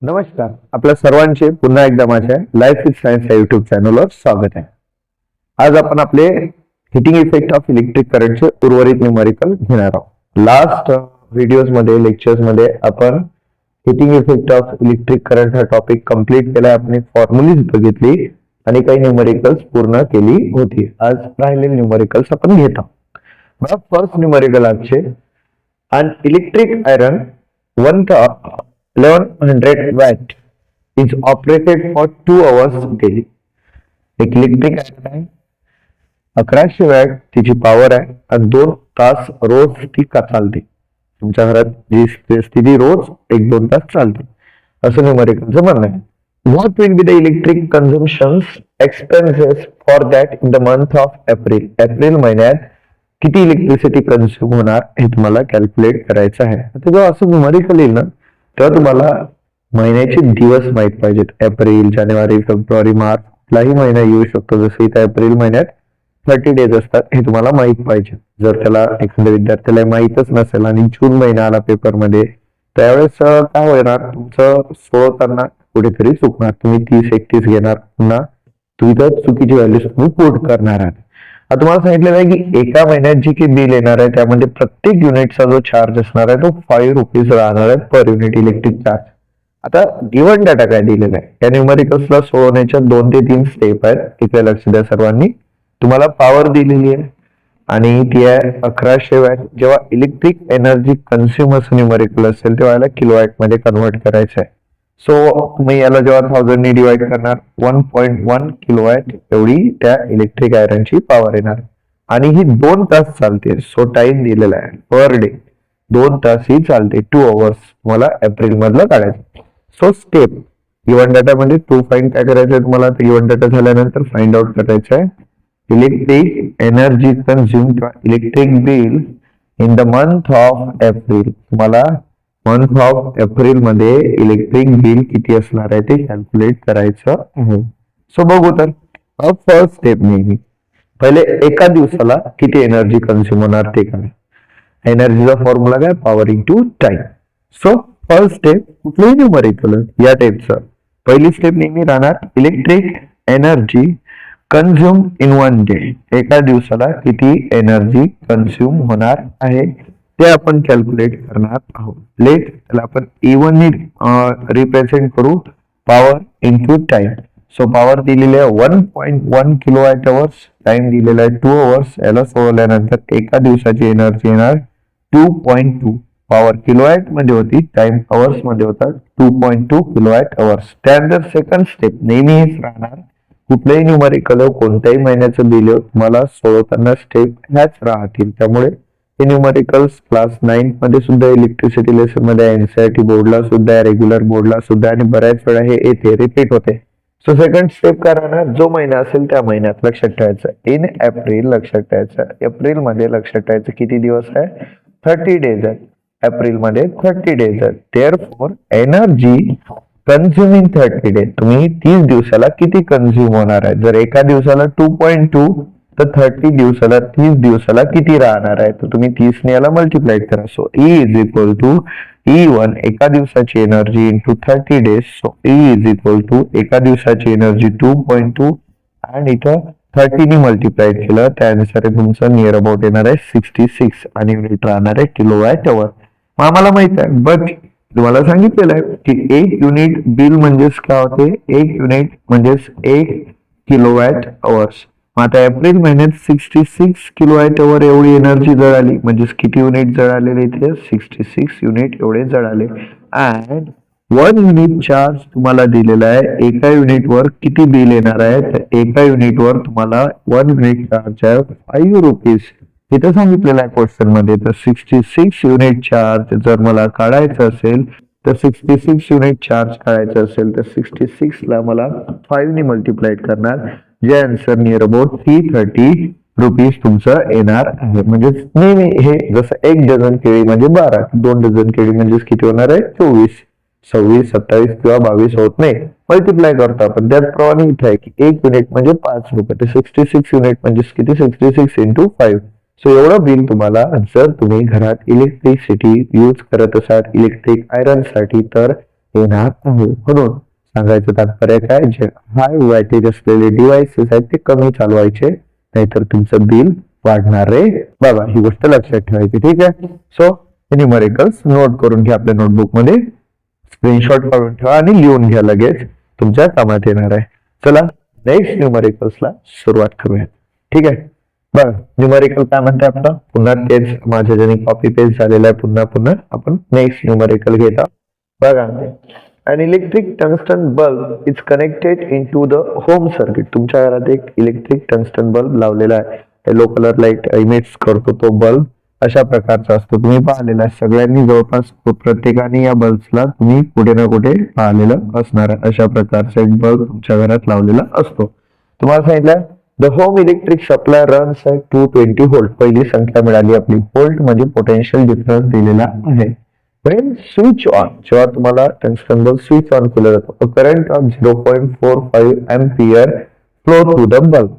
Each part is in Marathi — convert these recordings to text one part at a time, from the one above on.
नमस्कार. आपल्या सर्वांचे पुन्हा एकदा माझ्या लाईफ विथ सायन्स या युट्यूब चॅनलवर स्वागत आहे. आज आपण आपले हिटिंग इफेक्ट ऑफ इलेक्ट्रिक करंटचे उर्वरित न्यूमेरिकल घेणार आहोत. लास्ट व्हिडिओज मध्ये लेक्चर्स मध्ये आपण heating effect of electric current हा टॉपिक कंप्लीट केला. आपण फॉर्म्युलीज बघितली आणि काही न्यूमेरिकल्स पूर्ण केली होती. आज राहिलेले न्यूमेरिकल्स आपण घेत आहोत. मला फर्स्ट न्यूमेरिकल आजचे an electric iron 1100 watt is operated for 2 hours daily. एक इलेक्ट्रिक आयरन आहे, 1100 वॅट तिची पॉवर आहे आणि 2 तास रोज ती चालते. तुमच्या घरात जी स्थिती रोज 1-2 तास चालते असं न्यूमेरिकलचं म्हणणं आहे. What will be the electric consumptions expenses for that in the month of April? April महिन्यात किती इलेक्ट्रिसिटी कन्झ्युम होणार हे तुम्हाला कॅल्क्युलेट करायचं आहे. आता जेव्हा असं न्यूमेरिकल येईल ना तेव्हा तुम्हाला महिन्याचे दिवस माहित पाहिजेत. एप्रिल, जानेवारी, फेब्रुवारी, मार्च कुठलाही महिना येऊ शकतो. जसं इथं एप्रिल महिन्यात 30 डेज असतात हे तुम्हाला माहित पाहिजे. जर त्याला एखाद्या विद्यार्थ्याला माहितच नसेल आणि जून महिना आला पेपरमध्ये त्यावेळेस काय होणार, तुमचं सोडवताना कुठेतरी चुकणार. तुम्ही 30-31 घेणार, पुन्हा तुम्ही तर चुकीची व्हॅल्यूज तुम्ही पुट करणार आहात. आता तुम्हाला सांगितलेलं आहे की एका महिन्यात जी काही बिल येणार आहे त्यामध्ये प्रत्येक युनिटचा जो चार्ज असणार आहे तो 5 रुपीज राहणार आहे पर युनिट इलेक्ट्रिक चार्ज. आता गिव्हन डाटा काय दिलेला आहे, या न्यूमेरिकल्सला सोडवण्याच्या 2 ते 3 स्टेप आहेत. इकडे लक्ष द्या सर्वांनी. तुम्हाला पॉवर दिलेली आहे आणि ती आहे 1100 वॅट. जेव्हा इलेक्ट्रिक एनर्जी कन्झ्युम असं न्यूमेरिकल असेल तेव्हा याला किलोवॅट मध्ये कन्वर्ट करायचं आहे. सो तुम्ही याला जेव्हा 1000 ने डिवाइड करणार 1.1 किलोवॅट एवढी त्या इलेक्ट्रिक आयरनची पॉवर येणार आणि ही 2 तास चालते. सो टाइम दिलेला आहे पर डे 2 तास ही चालते. 2 आवर्स तुम्हाला एप्रिल मधलं काढायचं. सो स्टेप गिव्हन डाटा मध्ये टू फाइंड काय करायचंय तुम्हाला. गिव्हन डाटा झाल्यानंतर फाइंड आउट करायचं आहे इलेक्ट्रिक एनर्जी कन्झ्युम किंवा electric bill in the month of April. तुम्हाला मंथ ऑफ एप्रिल मध्ये इलेक्ट्रिक बिल किती असणार आहे ते कॅल्क्युलेट करायचं आहे. सो बघू तर फर्स्ट स्टेप नेहमी पहिले एका दिवसाला किती एनर्जी कन्झ्युम होणार ते काय. एनर्जीचा फॉर्म्युला काय, power into time. So first step कुठलंही न्यूमेरिकल या टाइपचं पहिली स्टेप नेहमी राहणार electric energy consume in 1 day. एका दिवसाला किती एनर्जी कन्झ्युम होणार आहे ते आपण कॅल्क्युलेट करणार आहोत. लेट त्याला आपण E1 ने रिप्रेझेंट करू, power into time. So power दिलेली आहे 1.1 किलोवॅट आवर्स, टाइम दिलेला आहे 2 आवर्स. याला सोडवल्यानंतर एका दिवसाची एनर्जी येणार 2.2. पॉवर किलोवॅट मध्ये होती, टाइम आवर्स मध्ये होता 2.2 किलोवॅट आवर्स. त्यानंतर सेकंड स्टेप नेहमी हेच राहणार. कुठल्याही न्यूमेरिकल कोणत्याही महिन्याचं बिल तुम्हाला सोडवताना स्टेप ह्याच राहतील. त्यामुळे हे न्यूमेरिकल्स क्लास 9 मध्ये सुद्धा इलेक्ट्रिसिटी लेसन मध्ये, एनसीईआरटी बोर्डला सुद्धा, रेग्युलर बोर्डला सुद्धा आणि बऱ्याच वेळा हे येते, रिपीट होते. सो सेकंड स्टेप काय राहणार, जो महिना असेल त्या महिन्यात लक्षात ठेवायचं. इन एप्रिल लक्षात ठेवायचं. एप्रिल मध्ये लक्षात ठेवायचं किती दिवस आहे, 30 डेज आहेत. एप्रिल मध्ये 30 डेज आहेत. Therefore energy consume in 30 days, तुम्ही 30 दिवसाला किती कन्झ्युम होणार आहे. जर एका दिवसाला 2.2 तर 30 दिवसाला 30 दिवसाला किती राहणार आहे, तर तुम्ही 30 ने याला मल्टिप्लाय करा. So E is equal to E1 एका दिवसाची energy into 30 days. So E is equal to एका दिवसाची एनर्जी 2.2 आणि इथं 30 ने मल्टिप्लाय केलं त्यानुसार तुमचं नियर अबाउट येणार आहे 66 आणि युनिट राहणार आहे किलोवॅट आवर. आम्हाला माहित आहे बट तुम्हाला सांगितलेलं आहे की 1 युनिट बिल म्हणजेच काय होते, 1 युनिट म्हणजेच 1 किलोवॅट आवर्स. आता एप्रिल महिन्यात 66 किलोवॅट आवर एवढी एनर्जी जळाली. म्हणजेच किती युनिट जळालेले इथे, 66 युनिट एवढे जळाले. अँड 1 युनिट चार्ज तुम्हाला दिलेला आहे. एका युनिटवर किती बिल येणार आहे, तर एका युनिटवर तुम्हाला 1 युनिट चार्ज आहे 5 रुपीज. इथं सांगितलेलं आहे क्वेश्चन मध्ये. तर 66 युनिट चार्ज जर मला काढायचं असेल तर 66 युनिट चार्ज काढायचं असेल तर 66 ला मला 5 ने मल्टिप्लाय करणार, जे आन्सर नियर अबाउट 330 रुपीज तुमचं येणार आहे. म्हणजे नेहमी हे जसं 1 डझन केळी म्हणजे 12, 2 डझन केळी म्हणजे किती होणार आहे 24, 26, 27 किंवा 22 होत नाही, मल्टिप्लाय करतो आपण. त्याचप्रमाणे इथे आहे की 1 युनिट म्हणजे 5 रुपये, तर 66 युनिट म्हणजे किती, 66 इंटू 5. सो एवढं बिल तुम्हाला जर तुम्ही घरात इलेक्ट्रिसिटी यूज करत असाल इलेक्ट्रिक आयरन साठी तर येणार आहे. म्हणून सांगायचं तात्पर्य काय, जे हाय वॅटेज असलेले डिव्हाइसेस आहेत ते कमी चालवायचे, नाहीतर तुमचं बिल वाढणार रे बाबा. ही गोष्ट लक्षात ठेवायची. ठीक आहे. सो न्यूमरिकल्स नोट करून घ्या आपल्या नोटबुक मध्ये, स्क्रीनशॉट काढून ठेवा आणि लिहून घ्या, लगेच तुमच्या कामात येणार आहे. चला नेक्स्ट न्यूमरिकल्सला सुरुवात करूया. ठीक आहे. बघ न्यूमरिकल काय म्हणते आपलं, पुन्हा तेच माझ्या ज्याने कॉपी पेस्ट झालेलं आहे, पुन्हा आपण नेक्स्ट न्यूमरिकल घेता. बघा, an electric tungsten bulb is connected into the home circuit. तुमच्या घरात एक इलेक्ट्रिक टंगस्टन बल्ब लावलेला आहे. येलो कलर लाईट इमिट्स करतो तो बल्ब, अशा प्रकारचा असतो. तुम्ही पाहिलेला आहे सगळ्यांनी, जवळपास प्रत्येकाने या बल्बला तुम्ही कुठे ना कुठे पाहिलेलं असणार आहे. अशा प्रकारचा एक बल्ब तुमच्या घरात लावलेला असतो. तुम्हाला सांगितलं the home electric supply runs at 220 volt. पहिली संख्या मिळाली आपली. व्होल्ट म्हणजे पोटेन्शियल डिफरन्स दिलेला आहे. When switch on, जेव्हा तुम्हाला टंगस्टन बल्ब स्विच ऑन केलं जातं, current of 0.45 ampere flow through the bulb.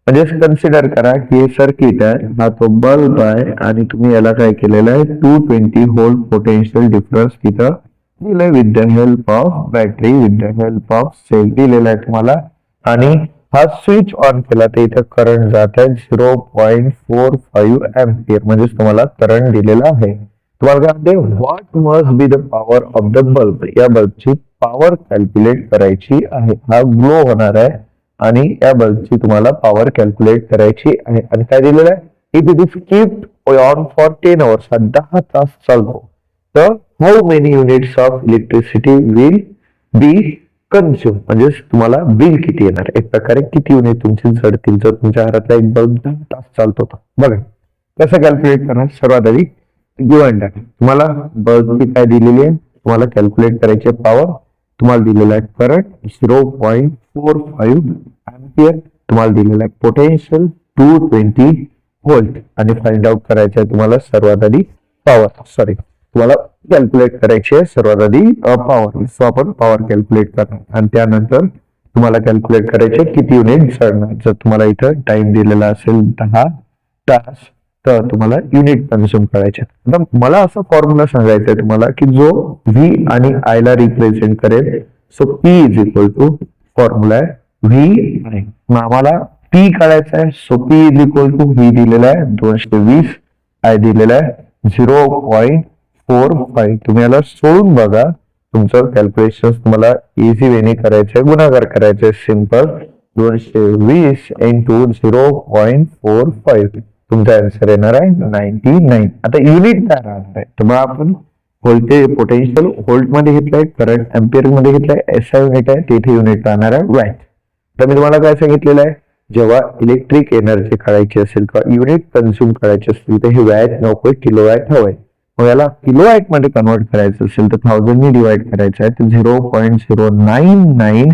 म्हणजे कन्सिडर करा की सर्किट आहे, हा तो बल्ब आहे आणि तुम्ही याला काय केलेलं आहे, 220 व्होल्ट पोटेन्शियल डिफरन्स तिथं दिलंय with the help of battery, with the help of cell दिलेला आहे तुम्हाला. आणि हा स्विच ऑन केला तर इथं करंट जात आहे 0.45 एम्पियर, म्हणजे तुम्हाला करंट दिलेला आहे. तुम्हाला काय म्हणते, what must be the power of the bulb. या बल्बची पॉवर कॅल्क्युलेट करायची आहे. हा ग्लो होणार आहे आणि या बल्बची तुम्हाला पॉवर कॅल्क्युलेट करायची आहे. आणि काय दिलेलं आहे, if it is keeped on for 10 hours, 10 तास चालतो, तर how many units of electricity will be consume. म्हणजे तुम्हाला बिल किती येणार, एक प्रकारे किती युनिट तुमची जळतील जर तुमच्या घरातला एक बल्ब 10 तास चालतो. बघा कसं कॅल्क्युलेट करणार. सर्वात आधी गिव्हन डाटा, तुम्हाला बल्बची काय दिलेली आहे, तुम्हाला कॅल्क्युलेट करायची पॉवर, तुम्हाला दिलेला आहे करंट 0.45 एम्पियर, तुम्हाला दिलेला आहे पोटेन्शियल 220 व्होल्ट आणि फाइंड आउट करायचं आहे तुम्हाला सर्वात आधी पॉवर. तुम्हाला कॅल्क्युलेट करायची आहे सर्वात आधी पॉवर. सो आपण पॉवर कॅल्क्युलेट करणार आणि त्यानंतर तुम्हाला कॅल्क्युलेट करायचे किती युनिट जळणार. जर तुम्हाला इथं टाइम दिलेला असेल 10 तास, तर तुम्हाला युनिट कन्झ्युम करायचे. आता मला असा फॉर्म्युला सांगायचा आहे तुम्हाला की जो व्ही आणि आय ला रिप्रेझेंट करेल. So P is equal to, formula आहे व्ही आय, आम्हाला पी काढायचा आहे. So P is equal to V दिलेला आहे 220, आय दिलेला आहे 0.45. तुम्ही याला सोडून बघा, तुमचं कॅल्क्युलेशन तुम्हाला इझी वेने करायचं आहे, गुणाकार करायचं आहे. सिंपल 220 इंटू 0.45, तुमचा आन्सर येणार आहे 99. आता युनिट काय राहणार आहे, तर मग आपण व्होल्टेज पोटेन्शियल व्होल्ट मध्ये घेतलंय, करंट एम्पियर मध्ये घेतलंय, एसआय युनिट आहे, तिथे युनिट राहणार आहे वॅट. तर मी तुम्हाला काय सांगितलेलं आहे, जेव्हा इलेक्ट्रिक एनर्जी काढायची असेल किंवा युनिट कन्झ्युम करायची असेल तर हे वॅट नको, किलोवॅट हवंय. मग याला किलोवॅट मध्ये कन्वर्ट करायचं असेल तर 1000 ने डिवाइड करायचं आहे, तर 0.099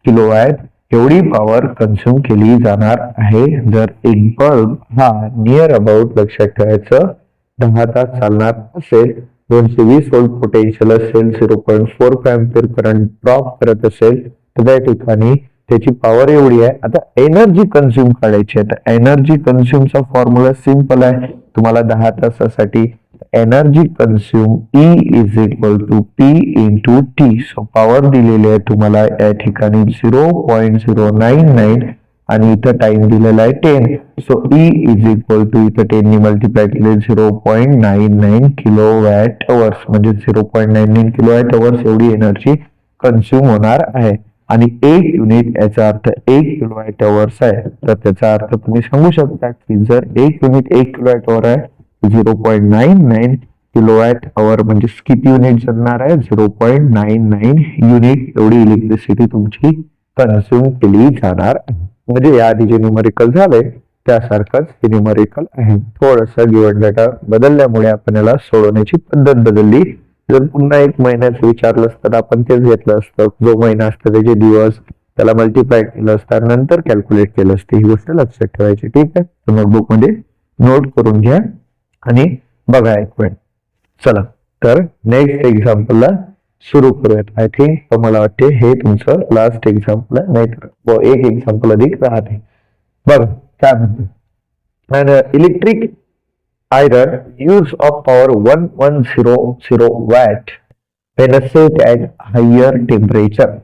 किलोवॅट एवढी पॉवर कन्झ्युम केली जाणार आहे. जर एक बल्ब हा नियर अबाउट, लक्षात ठेवायचं, 10 तास चालणार असेल, 220 व्होल्ट पोटेन्शियल असेल, 0.45 एम्पियर करंट ड्रॉप करत असेल, तर त्या ठिकाणी त्याची पॉवर एवढी आहे. आता एनर्जी कन्झ्युम काढायची आहे, तर एनर्जी कन्झ्युमचा फॉर्म्युला सिंपल आहे. तुम्हाला 10 तासासाठी energy consume E is equal to P into T. So power दिलेली आहे तुम्हाला या ठिकाणी 0.099 आणि इथं टाइम दिलेला आहे 10. So E is equal to, इथं 10 ने मल्टिप्लाय केले 0.99 किलोवॅट अवर्स, म्हणजे 0.99 किलोवॅट अवर्स एवढी एनर्जी कन्झ्युम होणार आहे. आणि एक युनिट याचा अर्थ 1 किलोवॅट अवर्स आहे. तर त्याचा अर्थ तुम्ही सांगू शकता की जर एक युनिट 1 किलोवॅट अवर आहे, 0.99 किलोवॅट अवर म्हणजे किती युनिट जळणार आहे, 0.99 युनिट एवढी इलेक्ट्रिसिटी तुमची कन्झ्युम केली जाणार आहे. म्हणजे या आधी जे न्यूमरिकल झाले त्यासारखंच हे न्यूमरिकल आहे. थोडंसं गिव्हन डाटा बदलल्यामुळे आपण याला सोडवण्याची पद्धत बदलली. जर पुन्हा एक महिन्याचं विचारलं असतं तर आपण तेच घेतलं असतं, जो महिना असतं त्याचे दिवस त्याला मल्टिप्लाय केलं असतं, नंतर कॅल्क्युलेट केलं असतं. ही गोष्ट लक्षात ठेवायची. ठीक आहे, नोटबुक मध्ये नोट करून घ्या आणि बघा एक वेळ. चला तर नेक्स्ट एक्झाम्पलला सुरू करूयात. आय थिंक मला वाटते हे तुमचं लास्ट एक्झाम्पल आहे, नाहीतर एक एक्झाम्पल अधिक राहते. बघा काय म्हणते, electric iron use of power 1100 watt when set at higher temperature,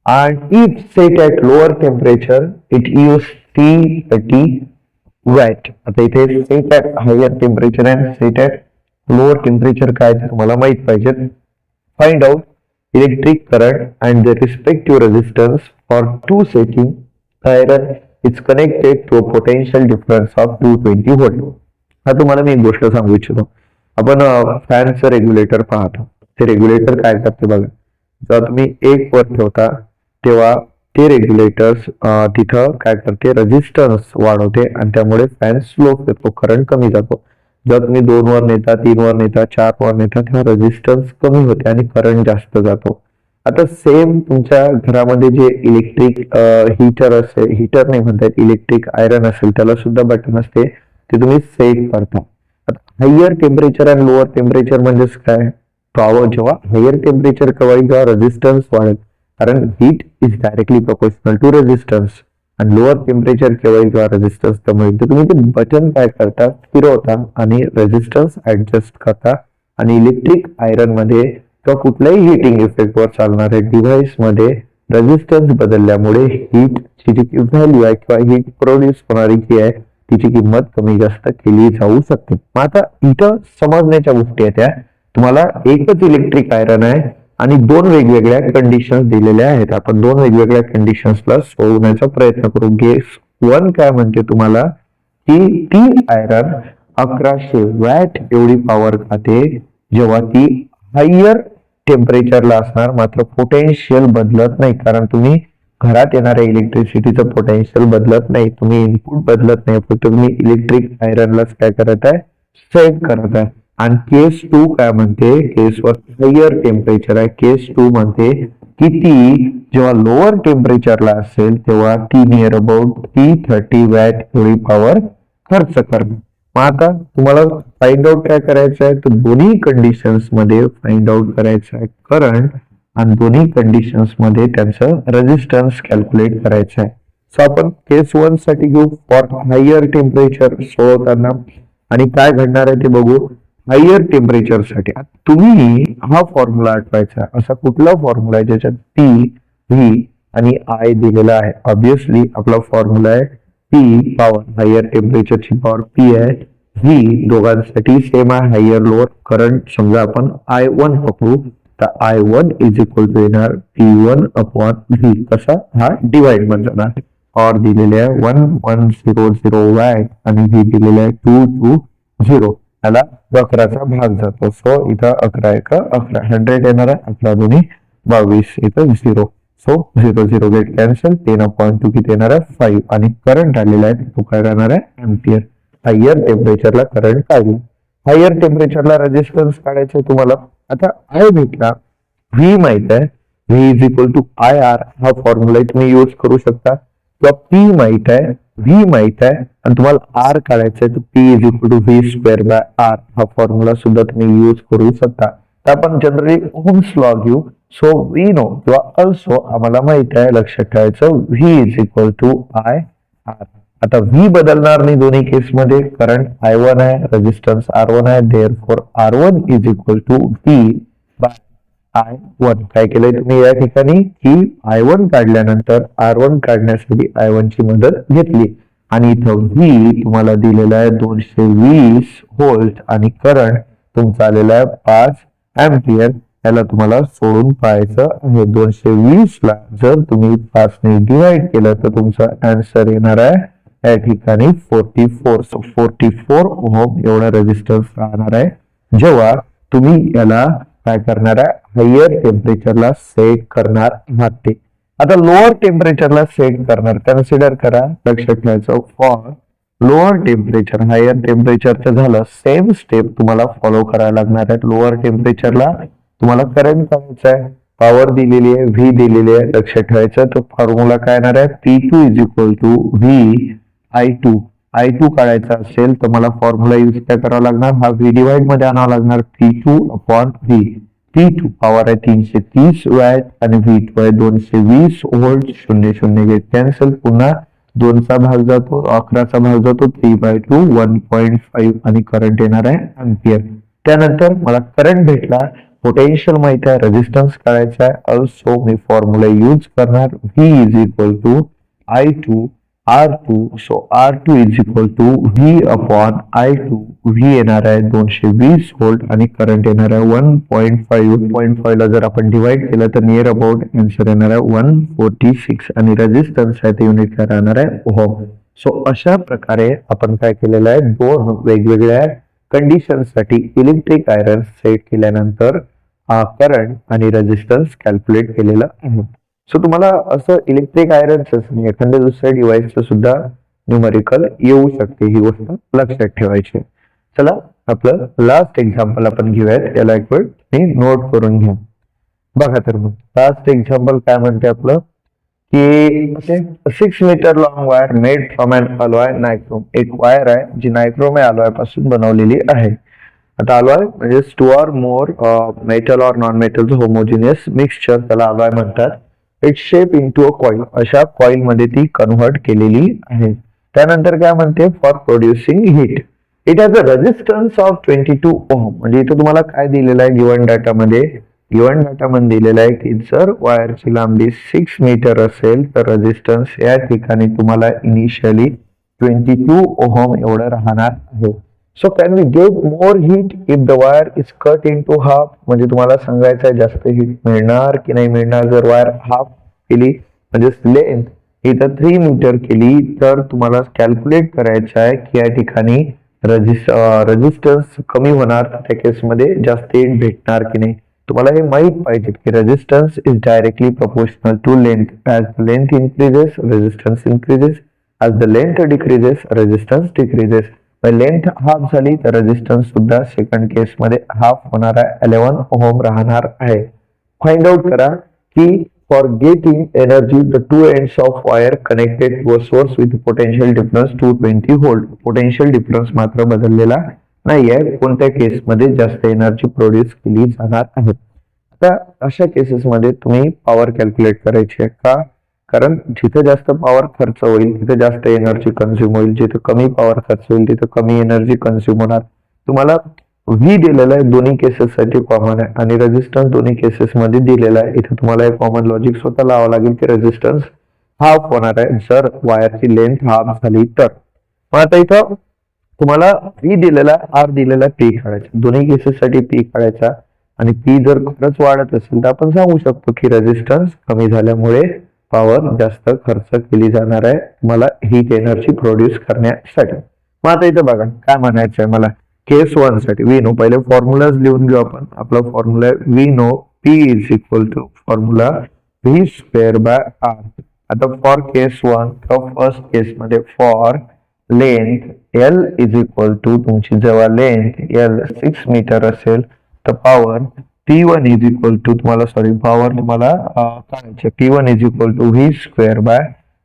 and if set at lower temperature it use T30 watt. आता इथे set at higher temperature and set at lower temperature काय ते तुम्हाला माहित पाहिजे. Find out electric current and the respective resistance for two setting. Iron is connected to a potential difference of 220 volt. हा तुम्हाला मी एक गोष्ट सांगू इच्छितो. आपण फॅनचं रेग्युलेटर पाहतो. ते रेग्युलेटर काय करते बघा, जेव्हा तुम्ही 1 वर ठेवता तेव्हा ते रेग्युलेटर्स तिथं काय करते, रेजिस्टन्स वाढवते आणि त्यामुळे फॅन स्लो होतो, करंट कमी जातो. जेव्हा तुम्ही 2 वर नेता, 3 वर नेता, 4 वर नेता तेव्हा रेजिस्टन्स कमी होते आणि करंट जास्त जातो. आता सेम तुमच्या घरामध्ये जे इलेक्ट्रिक हीटर असेल, हीटर नाही म्हणतात, इलेक्ट्रिक आयरन असेल, त्याला सुद्धा बटन असते, ते तुम्ही सेट करता. हायर टेम्परेचर आणि लोअर टेम्परेचर म्हणजेच काय, पॉवर जेव्हा हायर टेम्परेचर जेव्हा रेजिस्टन्स वाढेल, कारण heat is directly proportional to resistance, आणि लोअर टेम्परेचर जेव्हा रेजिस्टन्स कमी होईल तर तुम्ही ते बटन काय करता, फिरवता आणि रेजिस्टन्स ऍडजस्ट करता. आणि इलेक्ट्रिक आयरन मध्ये किंवा कुठल्याही हिटिंग इफेक्ट वर चालणाऱ्या डिव्हाइस मध्ये रेजिस्टन्स बदलल्यामुळे हीट ची जी व्हॅल्यू आहे किंवा हीट प्रोड्यूस होणारी जी आहे तिची किंमत कमी जास्त केली जाऊ शकते. मग आता इथं समजण्याच्या गोष्टी आहेत, त्या तुम्हाला एकच इलेक्ट्रिक आयरन आहे आणि 2 वेगवेगळ्या कंडिशन्स दिलेल्या आहेत. आपण 2 वेगवेगळ्या कंडिशन्सला सोडवण्याचा प्रयत्न करू. केस 1 काय म्हणते तुम्हाला की ती आयरन 1100 वॅट एवढी पॉवर खाते जेव्हा ती हायर टेम्परेचरला असणार, मात्र पोटेन्शियल बदलत नाही, कारण तुम्ही घरात येणाऱ्या इलेक्ट्रिसिटीचं पोटेन्शियल बदलत नाही, तुम्ही इनपुट बदलत नाही, फक्त तुम्ही इलेक्ट्रिक आयरनलाच काय करत आहे, सेट करत आहे. आणि केस 2 काय म्हणते, केस 1 हायर टेम्परेचर आहे, केस 2 म्हणते की ती जेव्हा लोअर टेम्परेचरला असेल तेव्हा ती नियर अबाउट 330 वॅट एवढी पॉवर खर्च करणार. मग आता तुम्हाला फाइंड आउट काय करायचं आहे, तर दोन्ही कंडिशन्स मध्ये फाइंड आउट करायचं आहे करंट आणि दोन्ही कंडिशन्स मध्ये त्यांचं रेजिस्टन्स कॅल्क्युलेट करायचं आहे. सो आपण केस 1 साठी घेऊ फॉर हायर टेम्परेचर सोडवताना, आणि काय घडणार आहे ते बघू. हायर टेम्परेचर साठी तुम्ही हा फॉर्म्युला आठवायचा. असा कुठला फॉर्म्युला आहे ज्याच्यात P, V आणि I दिलेला आहे. ऑब्विसली आपला फॉर्म्युला आहे P पॉवर, हायर टेम्परेचरची पॉवर P आहे, V दोघांसाठी सेम आहे, हायर लोअर. करंट समजा आपण I1 पकडू तर I1 इज इक्वल टू येणार P1 अपॉन V. कसा, हा डिवाइड मध्ये जाणार. पॉवर दिलेले आहे 1100 वॅट आणि V दिलेले आहे 220, त्याला 11चा भाग जातो. सो इथं 11 1 11, 100 येणार आहे, 11 2 22, इथं 0. सो 0 0 गेट कॅन्सल, 10.2 किती येणार आहे 5, आणि करंट आलेला आहे तो काय राहणार आहे एम्पियर. हायर टेम्परेचरला करंट काढला, हायर टेम्परेचरला रेजिस्टन्स काढायचे तुम्हाला. आता I भेटला, V माहित आहे, V is equal to IR, हा फॉर्म्युला तुम्ही यूज करू शकता. किंवा P माहित आहे, V माहित आहे आणि तुम्हाला R काढायचं आहे, तर P is equal to V square by R, हा फॉर्म्युला सुद्धा तुम्ही यूज करू शकता. तर आपण जनरली ओहम्स लॉ घेऊ. सो वी नो किंवा अल्सो आम्हाला माहित आहे, लक्षात ठेवायचं V is equal to IR. आता V बदलणार नाही दोन्ही केस मध्ये, करंट I1 आहे, रेजिस्टन्स R1 आहे, therefore R1 is equal to V by I1. काय केलंय तुम्ही या ठिकाणी की I1 काढल्यानंतर R1 काढण्यासाठी I1 ची मदत घेतली, आणि इथं V तुम्हाला दिलेला आहे 220 व्होल्ट आणि करंट तुमचा आलेला आहे 5 एम्पियर. याला तुम्हाला सोडून पाहायचं आहे. 220 ला जर तुम्ही 5 ने डिवाइड केलं तर तुमचा आन्सर येणार आहे या ठिकाणी 44. 44 ओहम एवढा रेजिस्टन्स राहणार आहे जेव्हा तुम्ही याला काय करणार आहे, हायर टेम्परेचरला सेट करणार आहात. आता लोअर टेम्परेचरला सेट करणार, कन्सिडर करा, लक्षात ठेवायचं फॉर लोअर टेम्परेचर. हायर टेम्परेचरचं झालं, सेम स्टेप तुम्हाला फॉलो करायला लागणार आहे. लोअर टेम्परेचरला तुम्हाला करंट काढायचा आहे, पॉवर दिलेली आहे, V दिलेली आहे, लक्षात ठेवायचं. तो फॉर्म्युला काय येणार आहे, P2 is equal to V I2. I2 काढायचा असेल तर मला फॉर्म्युला यूज काय करावा लागणार, हा V डिवाइड मध्ये आणावा लागणार, P2 upon V. P2 power आहे 330 वॅट आणि V2 आहे 220 व्होल्ट. 0 0 गेट कॅन्सल, पुन्हा 2 चा भाग जातो, 11 चा भाग जातो, 3/2 1.5 आणि करंट येणार आहे एम्पियर. त्यानंतर मला करंट भेटला, पोटेन्शियल माहिती आहे, रेजिस्टन्स काढायचा आहे. ऑल्सो मी फॉर्म्युला यूज करणार V is equal to I2 R2. So R2 is equal to V upon I2. V येणार आहे 220 व्होल्ट आणि करंट येणार आहे 1.5. 0.5 ला जर आपण डिवाइड केलं तर नियर अबाउट आन्सर येणार आहे 146 आणि रेजिस्टन्स आहे ते युनिट काय राहणार आहे ओहम. सो अशा प्रकारे आपण काय केलेलं आहे, दोन वेगवेगळ्या कंडिशन साठी इलेक्ट्रिक आयरन सेट केल्यानंतर करंट आणि रेजिस्टन्स कॅल्क्युलेट केलेलं आहे. सो तुम्हाला असं इलेक्ट्रिक आयरनच नाही, एखाद्या दुसऱ्या डिव्हाइसचं सुद्धा न्यूमरिकल येऊ शकते, ही गोष्ट लक्षात ठेवायची. चला आपलं लास्ट एक्झाम्पल आपण घेऊयात, याला एक वेळ मी नोट करून घ्या. बघा तर मग लास्ट एक्झाम्पल काय म्हणते आपलं की 6 metre long wire made from an alloy nichrome. एक वायर आहे जी नायक्रोम अलॉय पासून बनवलेली आहे. आता अलॉय म्हणजे to or more metal or non metal homogeneous mixture, त्याला अलॉय म्हणतात. It shape into a coil, अशा कॉइल मध्ये ती कन्व्हर्ट केलेली आहे. त्यानंतर काय म्हणते, for producing heat it has a resistance of 22 ohm. म्हणजे इथे तुम्हाला काय दिलेलं आहे गिवन डाटामध्ये, गिवन डाटामध्ये दिलेलं आहे की जर वायरची लांबी 6 मीटर असेल तर रेजिस्टन्स या ठिकाणी तुम्हाला इनिशियली 22 ओहम एवढं राहणार आहे. So can we get more heat if the wire is cut into half. म्हणजे तुम्हाला सांगायचं आहे जास्त हीट मिळणार की नाही मिळणार जर वायर हाफ केली, म्हणजे लेंथ इथं 3 मीटर केली तर तुम्हाला कॅल्क्युलेट करायचं आहे की या ठिकाणी रेजिस्टन्स कमी होणार, त्या केसमध्ये जास्त हीट भेटणार की नाही. तुम्हाला हे माहित पाहिजे की resistance is directly proportional to length. As the length increases resistance increases, as the length decreases resistance decreases. Length half झाली तर रेजिस्टन्स सुद्धा सेकंड केस मध्ये हाफ होणार आहे, 11 ओहम राहणार आहे. फाइंड आउट करा की for getting energy the two ends of wire connected to a source with potential difference 220 volt. Potential difference मात्र बदललेला नाहीये, कोणत्या केस मध्ये जास्त एनर्जी प्रोड्यूस केली जाणार आहे. आता अशा केसेस मध्ये तुम्ही पॉवर कॅल्क्युलेट करायची आहे का, कारण जिथे जास्त पॉवर खर्च होईल तिथे जास्त एनर्जी कन्झ्युम होईल, जिथे कमी पॉवर खर्च होईल तिथे कमी एनर्जी कन्झ्युम होणार. तुम्हाला व्ही दिलेला आहे दोन्ही केसेस साठी कॉमन आहे आणि रेजिस्टन्स दोन्ही केसेस मध्ये दिलेला आहे. इथे तुम्हाला एक कॉमन लॉजिक स्वतः लावावं लागेल की रेजिस्टन्स हाफ होणार आहे जर वायरची लेंथ हाफ झाली तर. मग आता इथं तुम्हाला व्ही दिलेला आर दिलेला पी काढायचा, दोन्ही केसेस साठी पी काढायचा आणि पी जर खरंच वाढत असेल तर आपण सांगू शकतो की रेजिस्टन्स कमी झाल्यामुळे पॉवर जास्त खर्च केली जाणार आहे मला हीट एनर्जी प्रोड्यूस करण्यासाठी. मग आता इथं बघा काय म्हणायचं आहे मला, केस 1 साठी वी नो, पहिले फॉर्म्युलाज लिहून घेऊ आपण. आपला formula we know P is equal to formula V square by R. आता फॉर केस 1 किंवा फर्स्ट केस मध्ये for length L is equal to, तुमची जेव्हा लेंथ एल 6 मीटर असेल तर power P1 is equal to तुम्हाला पॉवर तुम्हाला काढायचे, P1 is equal to V square by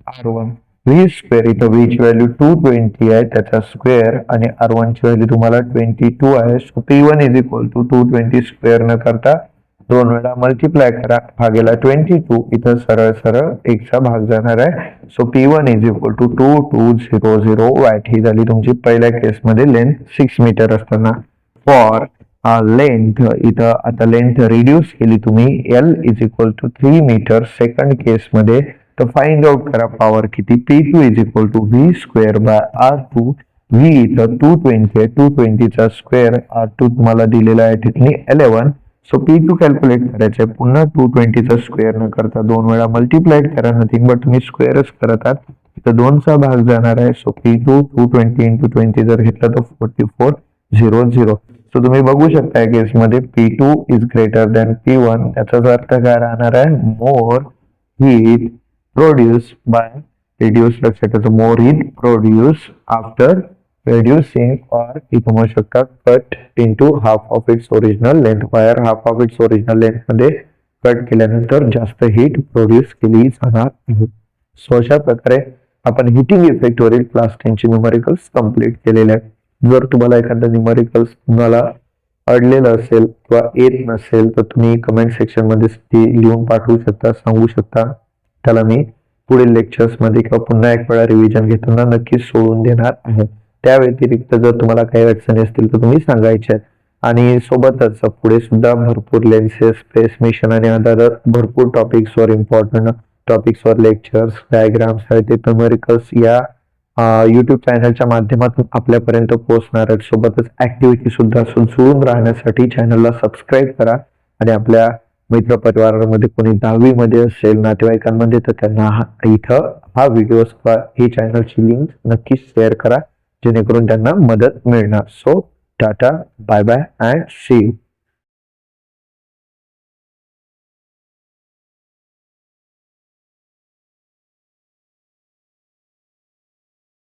R1. V square इथं व्ही ची व्हॅल्यू 220 आहे त्याचा स्क्वेअर आणि R1 ची व्हॅल्यू तुम्हाला 22 आहे. So P1 is equal to 220 square न करता 2 वेळा मल्टिप्लाय करा, भागेला 22, इथं सरळ सरळ 1 चा भाग जाणार आहे. So P1 is equal to 2200 watt. ही झाली तुमची पहिल्या केस मध्ये लेंथ 6 मीटर असताना. फॉर लेंथ इथं आता लेंथ रिड्यूस केली तुम्ही, L is equal to 3 metre second case मध्ये, तर फाइंड आउट करा पॉवर किती. P2 is equal to V square by R2. V इथं 220 आहे, 220 चा स्क्वेअर, R2 तुम्हाला दिलेला आहे ठिकाणी 11. सो P2 कॅल्क्युलेट करायचं आहे, पुन्हा 220 चा स्क्वेअर न करता 2 वेळा मल्टिप्लाय करा, नथिंग बट तुम्ही स्क्वेअरच करत आहात, इथं 2 चा भाग जाणार आहे. सो P2 220 इंटू 20 जर घेतलं तर 4400. सो तुम्ही बघू शकता केसमध्ये P2 is greater than P1. त्याचाच अर्थ काय राहणार आहे, more heat produce by reduce. लक्षात ठेवायचं, more heat produce after reducing or इथं म्हणू शकता cut into half of its original length. Wire half of its original length मध्ये कट केल्यानंतर जास्त हीट प्रोड्यूस केली जाणार आहे. सो अशा प्रकारे आपण हिटिंग इफेक्ट वरील क्लास 10 चे न्यूमरिकल्स कंप्लीट केलेले आहेत. जर तुम्हाला एखादा न्यूमरिकल्स तुम्हाला अडलेलं असेल किंवा येत नसेल तर तुम्ही कमेंट सेक्शन मध्ये ते लिहून पाठवू शकता, सांगू शकता. त्याला मी पुढील लेक्चर्स मध्ये किंवा पुन्हा एक वेळा रिव्हिजन घेताना नक्कीच सोडून देणार आहे. त्या व्यतिरिक्त जर तुम्हाला काही अडचणी असतील तर तुम्ही सांगायचे आहेत. आणि सोबतच पुढे सुद्धा भरपूर लेन्सेस, स्पेस मिशन आणि अदर भरपूर टॉपिक्सवर, इम्पॉर्टंट टॉपिक्सवर लेक्चर्स, डायग्राम्स आहेत ते न्यूमेरिकल्स या यूट्यूब चॅनलच्या माध्यमातून आपल्यापर्यंत पोहोचणार आहेत. सोबतच ऍक्टिव्हिटी सुद्धा जुळून राहण्यासाठी चॅनलला सबस्क्राईब करा आणि आपल्या मित्रपरिवारामध्ये कोणी 10वी मध्ये असेल, नातेवाईकांमध्ये, तर त्यांना इथं हा व्हिडिओ ही चॅनलची लिंक नक्कीच शेअर करा जेणेकरून त्यांना मदत मिळणार. So tata, bye bye and see you.